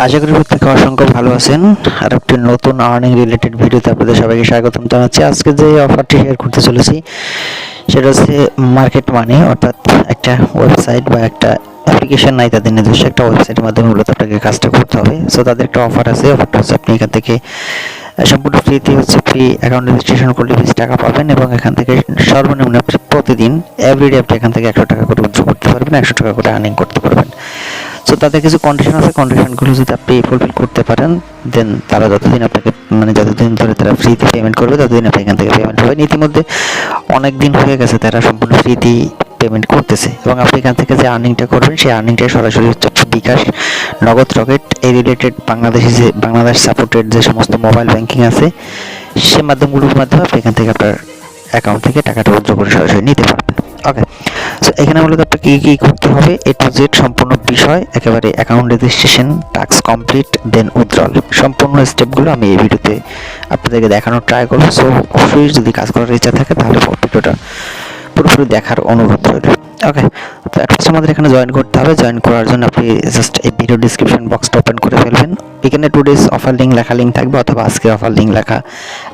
আশা করি প্রত্যেকে অসংখ্য ভালো আছেন। আর একটি নতুন আর্নিং রিলেটেড ভিডিওতে আপনাদের সবাইকে স্বাগতম জানাচ্ছি। আজকে যে অফারটি শেয়ার করতে চলেছি সেটা হচ্ছে মার্কেট মানি, অর্থাৎ একটা ওয়েবসাইট বা একটা অ্যাপ্লিকেশন নাই, তাদের নিজস্ব একটা ওয়েবসাইটের মাধ্যমে মূলত আপনাকে কাজটা করতে হবে। সো তাদের একটা অফার আছে। অফারটা হচ্ছে আপনি এখান থেকে সম্পূর্ণ ফ্রিতে ফ্রি অ্যাকাউন্ট রেজিস্ট্রেশন করলে 20 টাকা পাবেন এবং এখান থেকে সর্বনিম্ন প্রতিদিন এভরিডে আপনি এখান থেকে 100 টাকা করে উইথড্র করতে পারবেন, 100 টাকা করে আর্নিং করতে পারবেন। সো তাদের কিছু কন্ডিশন আছে, কন্ডিশনগুলো যদি আপনি ফুলফিল করতে পারেন দেন তারা যতদিন আপনাকে যতদিন ধরে তারা ফ্রিতে পেমেন্ট করবে ততদিন আপনি এখান থেকে পেমেন্ট হবে। ইতিমধ্যে অনেক দিন হয়ে গেছে তারা সম্পূর্ণ ফ্রিতেই পেমেন্ট করতেছে এবং আপনি এখান থেকে যে আর্নিংটা করবেন সেই আর্নিংটা সরাসরি হচ্ছে বিকাশ, নগদ, রকেট এই রিলেটেড বাংলাদেশ সাপোর্টেড যে সমস্ত মোবাইল ব্যাংকিং আছে সে মাধ্যমগুলোর মাধ্যমে আপনি এখান থেকে আপনার অ্যাকাউন্ট থেকে টাকাটা উইথড্র করে সরাসরি নিতে পারবেন। ওকে, সো এখানে মূলত আপনাকে কী করতে হবে এ টু জেড সম্পূর্ণ বিষয়, একেবারে অ্যাকাউন্ট রেজিস্ট্রেশন, টাস্ক কমপ্লিট, দেন উইথড্রল, সম্পূর্ণ স্টেপগুলো আমি এই ভিডিওতে আপনাদেরকে দেখানোর ট্রাই করবো। সো অবশ্যই যদি কাজ করার ইচ্ছা থাকে তাহলে ভিডিওটা পুরোপুরি দেখার অনুরোধ রইল। ওকে, তো অ্যাটলিস্ট আমাদের এখানে জয়েন করতে হবে। জয়েন করার জন্য আপনি জাস্ট এই ভিডিও ডিসক্রিপশন বক্সটা ওপেন করে ফেলবেন। এখানে টুডেজ অফার লিঙ্ক লেখা লিঙ্ক থাকবে অথবা আজকের অফার লিঙ্ক লেখা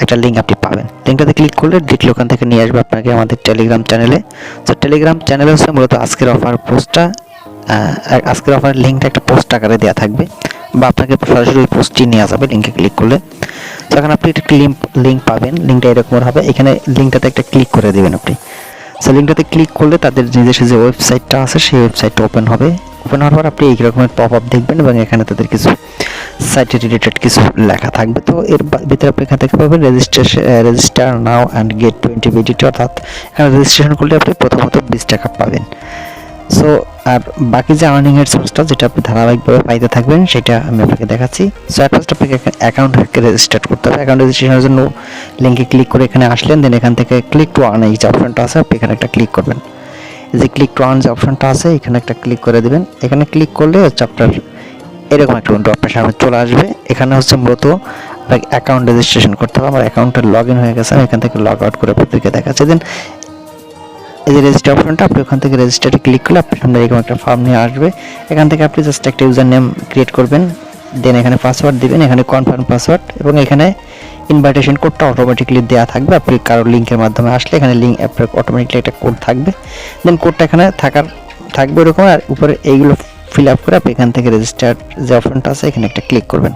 একটা লিঙ্ক আপনি পাবেন। লিঙ্কটাতে ক্লিক করলে ডিরেক্টলি ওখান থেকে নিয়ে আসবে আপনাকে আমাদের টেলিগ্রাম চ্যানেলে। তো টেলিগ্রাম চ্যানেলে হচ্ছে মূলত আজকের অফার পোস্টটা, আজকের অফার লিঙ্কটা একটা পোস্ট আকারে দেওয়া থাকবে বা আপনাকে সরাসরি ওই পোস্টটি নিয়ে যাবে লিঙ্কে ক্লিক করলে। তো এখন আপনি একটা লিঙ্ক পাবেন। লিঙ্কটা এরকম হবে, এখানে লিঙ্কটাতে একটা ক্লিক করে দেবেন আপনি। সো লিঙ্কটাতে ক্লিক করলে তাদের নিজস্ব যে ওয়েবসাইটটা আছে সেই ওয়েবসাইটটা ওপেন হবে। ওপেন হওয়ার পর আপনি এই রকমের পপ আপ দেখবেন এবং এখানে তাদের কিছু সাইটে রিলেটেড কিছু লেখা থাকবে। তো এর ভিতরে আপনি এখান থেকে পাবেন রেজিস্টার নাও অ্যান্ড গেট 20 ভিডিটি, অর্থাৎ এখানে রেজিস্ট্রেশন করলে আপনি প্রথমত 20 টাকা পাবেন। সো আর বাকি যে আর্নিংয়ের সোর্সটা যেটা আপনি ধারাবাহিকভাবে পাইতে থাকবেন সেটা আমি আপনাকে দেখাচ্ছি। সো অ্যাট ফার্স্ট আপনাকে অ্যাকাউন্টকে রেজিস্টার করতে হবে। অ্যাকাউন্ট রেজিস্ট্রেশনের জন্য লিঙ্কে ক্লিক করে এখানে আসলেন, দেন এখান থেকে ক্লিক টু আর্ন এই যে অপশনটা আছে আপনি এখানে একটা ক্লিক করবেন। এই যে ক্লিক টু আর্ন যে অপশনটা আছে এখানে একটা ক্লিক করে দেবেন। এখানে ক্লিক করলে হচ্ছে আপনার এরকম একটা উইন্ডো আপনার সামনে চলে আসবে। এখানে হচ্ছে মূলত আপনাকে অ্যাকাউন্ট রেজিস্ট্রেশন করতে হবে। আমার অ্যাকাউন্টটা লগ ইন হয়ে গেছে, আমি এখান থেকে লগ আউট করে আপনাদেরকে দেখাচ্ছি। দেন এই যে রেজিস্টার অপশনটা আপনি ওখান থেকে রেজিস্টারে ক্লিক করলে আপনার সামনে এরকম একটা ফর্ম নিয়ে আসবে। এখান থেকে আপনি জাস্ট একটা ইউজার নেম ক্রিয়েট করবেন, দেন এখানে পাসওয়ার্ড দিবেন, এখানে কনফার্ম পাসওয়ার্ড, এবং এখানে ইনভাইটেশন কোডটা অটোমেটিকলি দেওয়া থাকবে। আপনি কারো লিঙ্কের মাধ্যমে আসলে এখানে লিঙ্ক আপনার অটোমেটিকলি একটা কোড থাকবে, দেন কোডটা এখানে থাকবে এরকম। আর উপরে এইগুলো ফিল আপ করে আপনি এখান থেকে রেজিস্টার যে অপশনটা আছে এখানে একটা ক্লিক করবেন।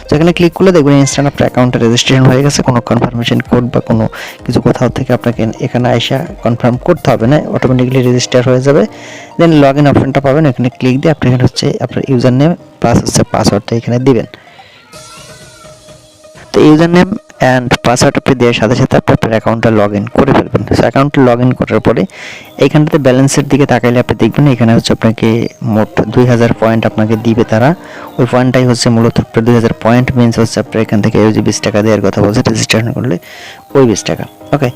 তো এখানে ক্লিক করলে দেখবেন ইনস্ট্যান্ট আপনার অ্যাকাউন্টে রেজিস্ট্রেশন হয়ে গেছে। কোনো কনফার্মেশন কোড বা কোনো কিছু কোথাও থেকে আপনাকে এখানে আইসা কনফার্ম করতে হবে না, অটোমেটিকলি রেজিস্টার হয়ে যাবে। দেন লগ ইন অপশনটা পাবেন, এখানে ক্লিক দিয়ে আপনি এখানে হচ্ছে আপনার ইউজার নেম প্লাস হচ্ছে পাসওয়ার্ডটা এখানে দিবেন। তো ইউজার নেম অ্যান্ড পাসওয়ার্ড আপনি দেওয়ার সাথে সাথে আপনি আপনার অ্যাকাউন্টটা লগ ইন করে ফেলবেন। সো অ্যাকাউন্টটা লগ ইন করার পরে এইখানটাতে ব্যালেন্সের দিকে তাকাইলে আপনি দেখবেন এখানে হচ্ছে আপনাকে মোট 2000 পয়েন্ট আপনাকে দিবে তারা। ওই পয়েন্টটাই হচ্ছে মূলত আপনার 2000 পয়েন্ট মিনস হচ্ছে আপনার এখান থেকে ওই যে 20 টাকা দেওয়ার কথা বলছে রেজিস্ট্রেশন করলে ওই 20 টাকা। ওকে,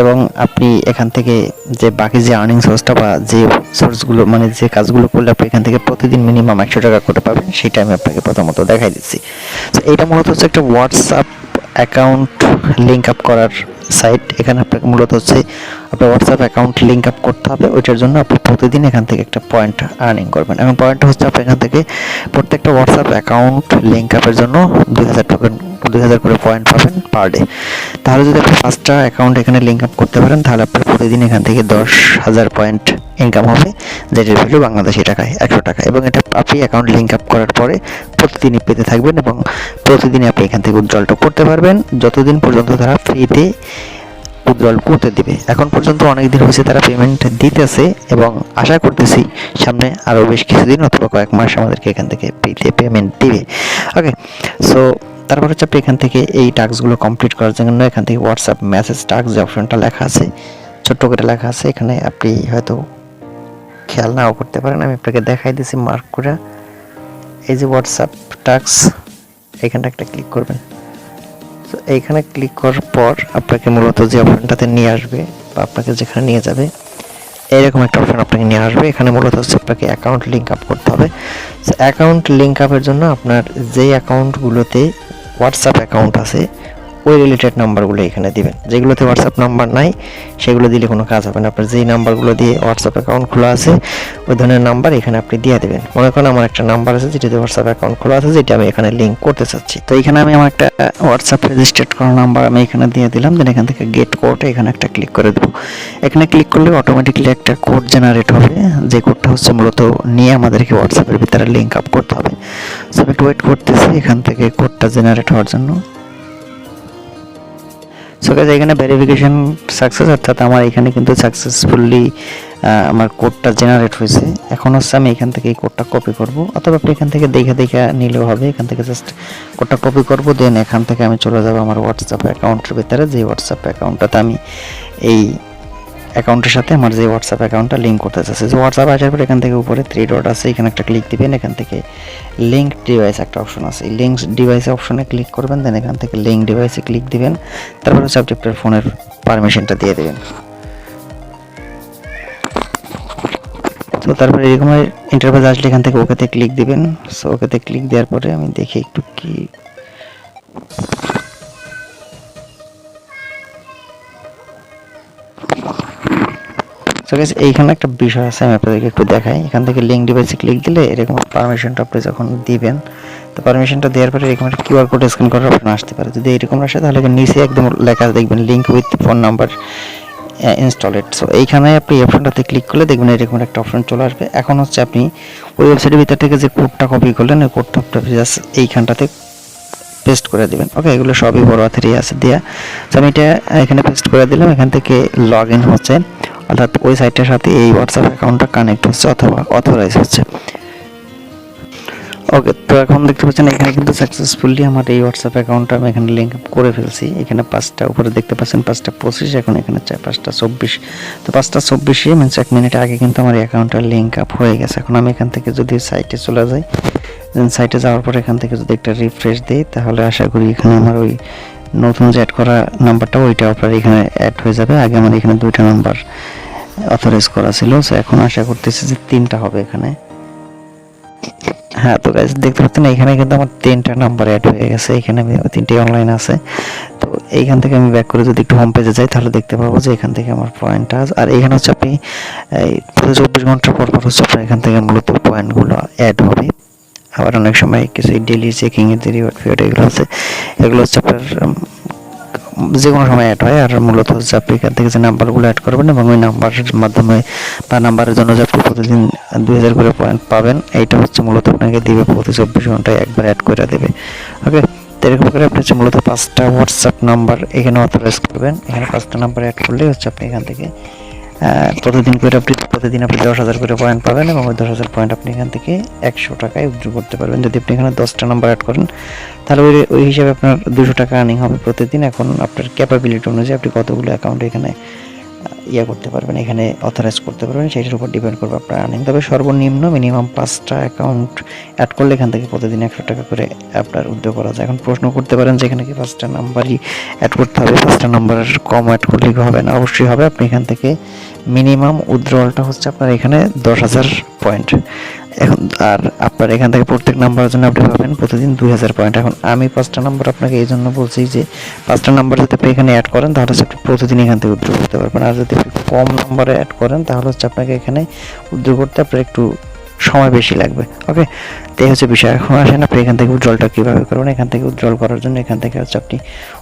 এবং আপনি এখান থেকে যে বাকি যে আর্নিং সোর্সটা বা যে সোর্সগুলো যে কাজগুলো করলে আপনি এখান থেকে প্রতিদিন মিনিমাম 100 টাকা করে পাবেন সেটা আমি আপনাকে প্রথমত দেখাই দিচ্ছি। তো এটা মূলত হচ্ছে একটা হোয়াটসঅ্যাপ অ্যাকাউন্ট লিঙ্ক আপ করার সাইট। এখানে আপনাকে মূলত হচ্ছে আপনার হোয়াটসঅ্যাপ অ্যাকাউন্ট লিঙ্ক আপ করতে হবে। ওইটার জন্য আপনি প্রতিদিন এখান থেকে একটা পয়েন্ট আর্নিং করবেন এবং পয়েন্টটা হচ্ছে আপনি এখান থেকে প্রত্যেকটা হোয়াটসঅ্যাপ অ্যাকাউন্ট লিঙ্ক আপের জন্য 2000 করে পয়েন্ট পাবেন পার ডে। তাহলে যদি আপনি 5টা অ্যাকাউন্ট এখানে লিঙ্ক আপ করতে পারেন তাহলে আপনার প্রতিদিন এখান থেকে 10,000 পয়েন্ট ইনকাম হবে, যেটার ভ্যালু বাংলাদেশি টাকায় 100 টাকা। এবং এটা আপনি অ্যাকাউন্ট লিঙ্ক আপ করার পরে প্রতিদিনই পেতে থাকবেন এবং প্রতিদিনই আপনি এখান থেকে উইথড্রলটা করতে পারবেন যতদিন পর্যন্ত তারা ফ্রিতে উইথড্রল করতে দিবে। এখন পর্যন্ত অনেক দিন হয়েছে তারা পেমেন্ট দিতেছে এবং আশা করতেছি সামনে আরও বেশ কিছুদিন অথবা কয়েক মাস আমাদেরকে এখান থেকে ফ্রিতে পেমেন্ট দিবে। ওকে, সো তারপর হচ্ছে আপনি এখান থেকে এই টাস্কগুলো কমপ্লিট করার জন্য এখান থেকে হোয়াটসঅ্যাপ মেসেজ টাস্ক যে অপশনটা লেখা আছে ছোট্ট করে লেখা আছে, এখানে আপনি হয়তো খেয়াল নাও করতে পারেন, আমি আপনাকে দেখাই দিয়েছি মার্ক করে। এই যে হোয়াটসঅ্যাপ টাস্ক এখানটা একটা ক্লিক করবেন। তো এইখানে ক্লিক করার পর আপনাকে মূলত যে অপশনটাতে নিয়ে আসবে বা আপনাকে যেখানে নিয়ে যাবে এরকম একটা অপশন আপনাকে নিয়ে আসবে। এখানে মূলত হচ্ছে আপনাকে অ্যাকাউন্ট লিঙ্ক আপ করতে হবে। সো অ্যাকাউন্ট লিঙ্ক আপের জন্য আপনার যেই অ্যাকাউন্টগুলোতে হোয়াটসঅ্যাপ অ্যাকাউন্ট আছে ওই রিলেটেড নাম্বারগুলো এখানে দিবেন। যেগুলোতে হোয়াটসঅ্যাপ নাম্বার নাই সেগুলো দিলে কোনো কাজ হবে না। আপনার যেই নাম্বারগুলো দিয়ে হোয়াটসঅ্যাপ অ্যাকাউন্ট খোলা আছে ওই ধরনের নাম্বার এখানে আপনি দিয়ে দেবেন। মনে করেন আমার একটা নাম্বার আছে যেটাতে হোয়াটসঅ্যাপ অ্যাকাউন্ট খোলা আছে, যেটা আমি এখানে লিঙ্ক করতে চাচ্ছি। তো এখানে আমি আমার একটা হোয়াটসঅ্যাপ রেজিস্টার্ড করা নাম্বার আমি এখানে দিয়ে দিলাম। দেন এখান থেকে গেট কোড এখানে একটা ক্লিক করে দেবো। এখানে ক্লিক করলে অটোমেটিক্যালি একটা কোড জেনারেট হবে, যে কোডটা হচ্ছে মূলত নিয়ে আমাদেরকে হোয়াটসঅ্যাপের ভিতরে লিঙ্ক আপ করতে হবে। সো আমি একটু ওয়েট করতেছি এখান থেকে কোডটা জেনারেট হওয়ার জন্য। সো গাইস এখানে ভেরিফিকেশন সাকসেস, অর্থাৎ আমার এখানে কিন্তু সাকসেসফুলি আমার কোডটা জেনারেট হয়েছে। এখন হচ্ছে আমি এখান থেকে এই কোডটা কপি করব, অথবা আপনি এখান থেকে দেখে নিলেও হবে। এখান থেকে জাস্ট কোডটা কপি করব, দেন এখান থেকে আমি চলে যাব আমার হোয়াটসঅ্যাপ অ্যাকাউন্টের ভিতরে, যে হোয়াটসঅ্যাপ অ্যাকাউন্টটাতে আমি এই অ্যাকাউন্টের সাথে আমার যে হোয়াটসঅ্যাপ অ্যাকাউন্টটা লিঙ্ক করতে চাচ্ছি। যে হোয়াটসঅ্যাপ আসার পর এখান থেকে উপরে 3 ডট আছে, এখানে একটা ক্লিক দিবেন। এখান থেকে লিঙ্ক ডিভাইস একটা অপশন আছে, এই লিঙ্ক ডিভাইস অপশনে ক্লিক করবেন। দেন এখান থেকে লিঙ্ক ডিভাইসে ক্লিক দিবেন। তারপর হচ্ছে আপনি আপনার ফোনের পারমিশনটা দিয়ে দেবেন। তো তারপরে এরকম ইন্টারফেস আসলে এখান থেকে ওকেতে ক্লিক দিবেন। সো ওকেতে ক্লিক দেওয়ার পরে আমি দেখি একটু কি এইখানে একটা বিষয় আছে, আমি আপনাদেরকে একটু দেখাই। এখান থেকে লিঙ্ক ডিভাইসে ক্লিক দিলে এরকম পারমিশনটা আপনি যখন দিবেন, তো পারমিশনটা দেওয়ার পরে এরকম একটা কিউআর কোড স্ক্যান করার অপশন আসতে পারে। যদি এরকম আসে তাহলে নিচে একদম লেখা দেখবেন link with phone number installed. So এইখানে আপনি এই অপশনটাতে ক্লিক করলে দেখবেন এরকম একটা অপশন চলে আসবে। এখন হচ্ছে আপনি ওই ওয়েবসাইটের ভিতর থেকে যে কোডটা কপি করলেন ওই কোডটা আপনি জাস্ট এইখানটাতে পেস্ট করে দিবেন। ওকে, এগুলো সবই বড় হাতেরই আছে দেয়া। তো আমি এটা এখানে পেস্ট করে দিলাম। এখান থেকে লগ ইন হচ্ছে, অর্থাৎ ওই সাইটের সাথে এই হোয়াটসঅ্যাপ অ্যাকাউন্টটা কানেক্ট হচ্ছে অথবা অথরাইজ হচ্ছে। ওকে, তো এখন দেখতে পাচ্ছেন এখানে কিন্তু সাকসেসফুলি আমার এই হোয়াটসঅ্যাপ অ্যাকাউন্টটা আমি এখানে লিঙ্ক আপ করে ফেলছি। এখানে 5টা উপরে দেখতে পাচ্ছেন 5টা 25, এখন এখানে 5টা 24। তো 5টা 24 মিনিট 1 মিনিট আগে কিন্তু আমার এই অ্যাকাউন্টটা লিঙ্ক আপ হয়ে গেছে। এখন আমি এখান থেকে যদি সাইটে চলে যাই, দেন সাইটে যাওয়ার পর এখান থেকে যদি একটা রিফ্রেশ দিই, তাহলে আশা করি এখানে আমার ওই নতুন যে অ্যাড করা নাম্বারটা ওইটা আপনার এখানে অ্যাড হয়ে যাবে। আগে আমার এখানে 2টা নাম্বার অথরাইজ করা ছিল, সো এখন আশা করতেছি যে 3টা হবে এখানে। হ্যাঁ, তো গাইস দেখতে পাচ্ছেন এখানে কিন্তু আমার 3টা নাম্বার অ্যাড হয়ে গেছে। এখানে আমি 3টি অনলাইন আছে। তো এইখান থেকে আমি ব্যাক করে যদি একটু হোম পেজে যাই তাহলে দেখতে পাবো যে এখান থেকে আমার পয়েন্টটা, আর এখানে হচ্ছে আপনি এই 24 ঘন্টা পর পর হচ্ছে আপনার এখান থেকে মূলত পয়েন্টগুলো অ্যাড হবে। আবার অনেক সময় কিছু ডেইলি চেকিং এর যে রিওয়ার্ড ফিওয়ার্ড এগুলো আছে, এগুলো হচ্ছে আপনার যে কোনো সময় অ্যাড হয়। আর মূলত হচ্ছে আপনি এখান থেকে যে নাম্বারগুলো অ্যাড করবেন এবং ওই নাম্বারের মাধ্যমে বা নাম্বারের জন্য যে আপনি প্রতিদিন 2000 করে পয়েন্ট পাবেন, এইটা হচ্ছে মূলত আপনাকে দিবে প্রতি 24 ঘন্টায় একবার অ্যাড করে দেবে। ওকে, তো এরকম করে আপনি হচ্ছে মূলত 5টা হোয়াটসঅ্যাপ নাম্বার এখানে অথরাইজ করবেন। এখানে 5টা নাম্বার অ্যাড করলে হচ্ছে আপনি এখান থেকে প্রতিদিন 10,000 করে পয়েন্ট পাবেন এবং ওই 10,000 পয়েন্ট আপনি এখান থেকে 100 টাকায় উইথড্র করতে পারবেন। যদি আপনি এখানে 10টা নাম্বার অ্যাড করেন তাহলে ওই হিসাবে আপনার 200 টাকা আর্নিং হবে প্রতিদিন। এখন আপনার ক্যাপাবিলিটি অনুযায়ী আপনি কতগুলো অ্যাকাউন্ট এখানে করতে পারবেন, এখানে অথরাইজ করতে পারবেন, সেটার উপর ডিপেন্ড করবে আপনার আর্নিং। তবে সর্বনিম্ন মিনিমাম 5টা অ্যাকাউন্ট অ্যাড করলে এখান থেকে প্রতিদিন 100 টাকা করে আপনার উইথড্র করা যায়। এখন প্রশ্ন করতে পারেন যে এখানে কি 5টা নাম্বারই অ্যাড করতে হবে, 5টা নাম্বারের কম অ্যাড করলে হবে না? অবশ্যই হবে। আপনি এখান থেকে মিনিমাম উইথড্রলটা হচ্ছে আপনার এখানে 10,000 পয়েন্ট। এখন আর আপনার এখান থেকে প্রত্যেক নাম্বারের জন্য আপনি পাবেন প্রতিদিন 2000 পয়েন্ট। এখন আমি 5টা নাম্বার আপনাকে এই জন্য বলছি যে 5টা নাম্বার যদি আপনি এখানে অ্যাড করেন তাহলে হচ্ছে আপনি প্রতিদিন এখান থেকে উইথড্র করতে পারবেন। আর যদি আপনি কম নাম্বারে অ্যাড করেন তাহলে হচ্ছে আপনাকে এখানে উইথড্র করতে আপনার একটু সময় বেশি লাগবে। ওকে, তো এই হচ্ছে বিষয়। এখন আসেন আপনি এখান থেকে উইথড্রলটা কীভাবে করবেন। এখান থেকে উইথড্রল করার জন্য এখান থেকে হচ্ছে আপনি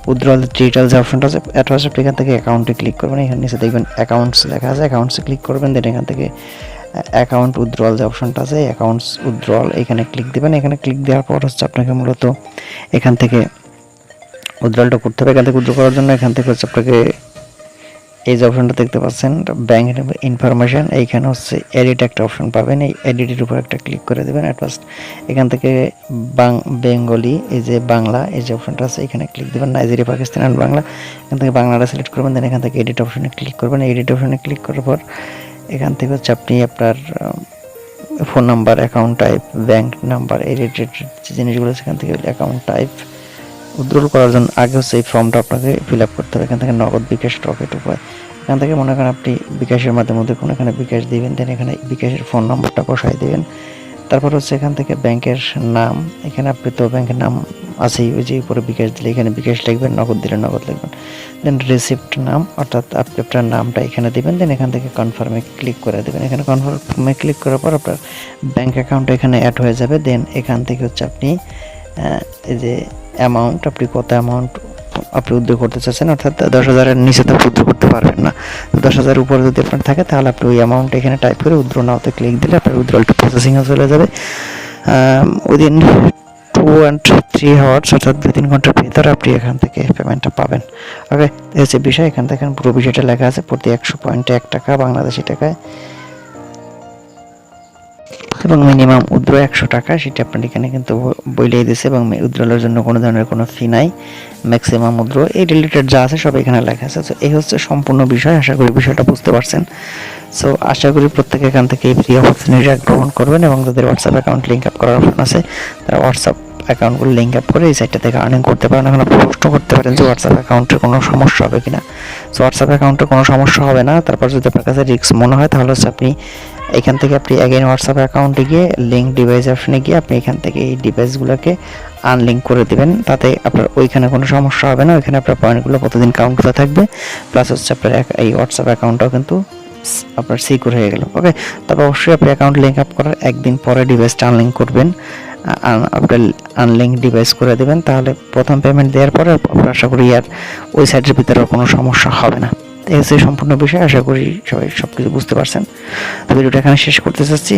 উইথড্রল ডিজিটাল যে অপশনটা আছে অ্যাডভান্স, আপনি এখান থেকে অ্যাকাউন্টে ক্লিক করবেন। এখানে নিচে দেখবেন অ্যাকাউন্টস লেখা আছে, অ্যাকাউন্টসে ক্লিক করবেন। দেন এখান থেকে অ্যাকাউন্ট উইথড্রল যে অপশনটা আছে অ্যাকাউন্টস উইথড্রল এখানে ক্লিক দেবেন। এখানে ক্লিক দেওয়ার পর হচ্ছে আপনাকে মূলত এখান থেকে উইথড্রলটা করতে হবে। এখান থেকে উইথড্র করার জন্য এখান থেকে হচ্ছে আপনাকে এই যে অপশনটা দেখতে পাচ্ছেন ব্যাংক ইনফরমেশন, এইখানে হচ্ছে এডিট একটা অপশন পাবেন। এই এডিটের উপর একটা ক্লিক করে দেবেন। অ্যাট ফার্স্ট এখান থেকে বেঙ্গলি এই যে বাংলা এই যে অপশনটা আছে এখানে ক্লিক দেবেন। নাইজেরিয়া, পাকিস্তান আর বাংলা, এখান থেকে বাংলাটা সিলেক্ট করবেন। দেন এখান থেকে এডিট অপশনে ক্লিক করবেন। এডিট অপশনে ক্লিক করার পর এখান থেকে হচ্ছে আপনি আপনার phone number, account type, bank number, এই রিলেটেড যে জিনিসগুলো সেখান থেকে অ্যাকাউন্ট টাইপ উইথড্রল করার জন্য আগে হচ্ছে এই ফর্মটা আপনাকে ফিল আপ করতে হবে। এখান থেকে নগদ, বিকাশ, রকেট উপায়, এখান থেকে মনে করেন আপনি বিকাশের মাধ্যমে দেখুন এখানে বিকাশ দিবেন। দেন এখানে বিকাশের ফোন নাম্বারটা বসাই দেবেন। তারপর হচ্ছে এখান থেকে ব্যাংকের নাম, এখানে আপনি তো ব্যাংকের নাম আছেই, ওই যে উপরে বিকাশ দিলে এখানে বিকাশ লিখবেন, নগদ দিলে নগদ লিখবেন। দেন রিসিপ্ট নাম, অর্থাৎ আপনি আপনার নামটা এখানে দেবেন। দেন এখান থেকে কনফার্মে ক্লিক করে দেবেন। এখানে কনফার্মে ক্লিক করার পর আপনার ব্যাঙ্ক অ্যাকাউন্ট এখানে অ্যাড হয়ে যাবে। দেন এখান থেকে হচ্ছে আপনি এই যে অ্যামাউন্ট, আপনি কত অ্যামাউন্ট আপনি উইথড্র করতে চাচ্ছেন, অর্থাৎ 10,000-এর নিচে তো উইথড্র করতে পারবেন না। 10,000 উপরে যদি আপনার থাকে তাহলে আপনি ওই অ্যামাউন্ট এখানে টাইপ করে উইথড্র নাওতে ক্লিক দিলে আপনার উইথড্রলটা প্রসেসিংয়ে চলে যাবে। উইদিন 2 and 3 আওয়ার্স, অর্থাৎ 2-3 ঘন্টার ভিতরে আপনি এখান থেকে পেমেন্টটা পাবেন। ওকে, এই হচ্ছে বিষয়। এখান থেকে পুরো বিষয়টা লেখা আছে, প্রতি 100 পয়েন্টে 1 টাকা বাংলাদেশি টাকায়, এবং মিনিমাম উইথড্র 100 টাকা, সেটা আপনার এখানে কিন্তু বইলেই দিয়েছে, এবং উইথড্রলের জন্য কোনো ধরনের কোনো ফি নাই। ম্যাক্সিমাম উইথড্র এই রিলেটেড যা আছে সব এখানে লেখা আছে। তো এই হচ্ছে সম্পূর্ণ বিষয়। আশা করি বিষয়টা বুঝতে পারছেন। সো আশা করি প্রত্যেকে এখান থেকে এই ফ্রি অপরচুনিটিটা গ্রহণ করবেন, এবং যাদের হোয়াটসঅ্যাপ অ্যাকাউন্ট লিঙ্ক আপ করার অপশন আছে তারা হোয়াটসঅ্যাপ অ্যাকাউন্টগুলো লিঙ্ক আপ করে এই সাইটটা থেকে আর্নিং করতে পারেন। এখন আপনি প্রশ্ন করতে পারেন যে হোয়াটসঅ্যাপ অ্যাকাউন্টের কোনো সমস্যা হবে কিনা। সো হোয়াটসঅ্যাপ অ্যাকাউন্টের কোনো সমস্যা হবে না। তারপর যদি আপনার কাছে রিস্ক মনে হয় তাহলে হচ্ছে আপনি এখান থেকে আপনি অ্যাগেন হোয়াটসঅ্যাপ অ্যাকাউন্টে গিয়ে লিঙ্ক ডিভাইস অপশনে গিয়ে আপনি এখান থেকে এই ডিভাইসগুলোকে আনলিঙ্ক করে দেবেন। তাতে আপনার ওইখানে কোনো সমস্যা হবে না। ওইখানে আপনার পয়েন্টগুলো প্রতিদিন কাউন্ট হতে থাকবে, প্লাস হচ্ছে আপনার এই হোয়াটসঅ্যাপ অ্যাকাউন্টটাও কিন্তু আপনার সিকিউর হয়ে গেল। ওকে, তবে অবশ্যই আপনি অ্যাকাউন্ট লিঙ্ক আপ করার একদিন পরে ডিভাইসটা আনলিঙ্ক করবেন। আপনার আনলিঙ্ক ডিভাইস করে দেবেন, তাহলে প্রথম পেমেন্ট দেওয়ার পরে আপনার আশা করি আর ওই সাইটের ভিতরে কোনো সমস্যা হবে না। এই হচ্ছে সম্পূর্ণ বিষয়। আশা করি সবাই সব কিছু বুঝতে পারছেন। তো ভিডিওটা এখানে শেষ করতে চাচ্ছি।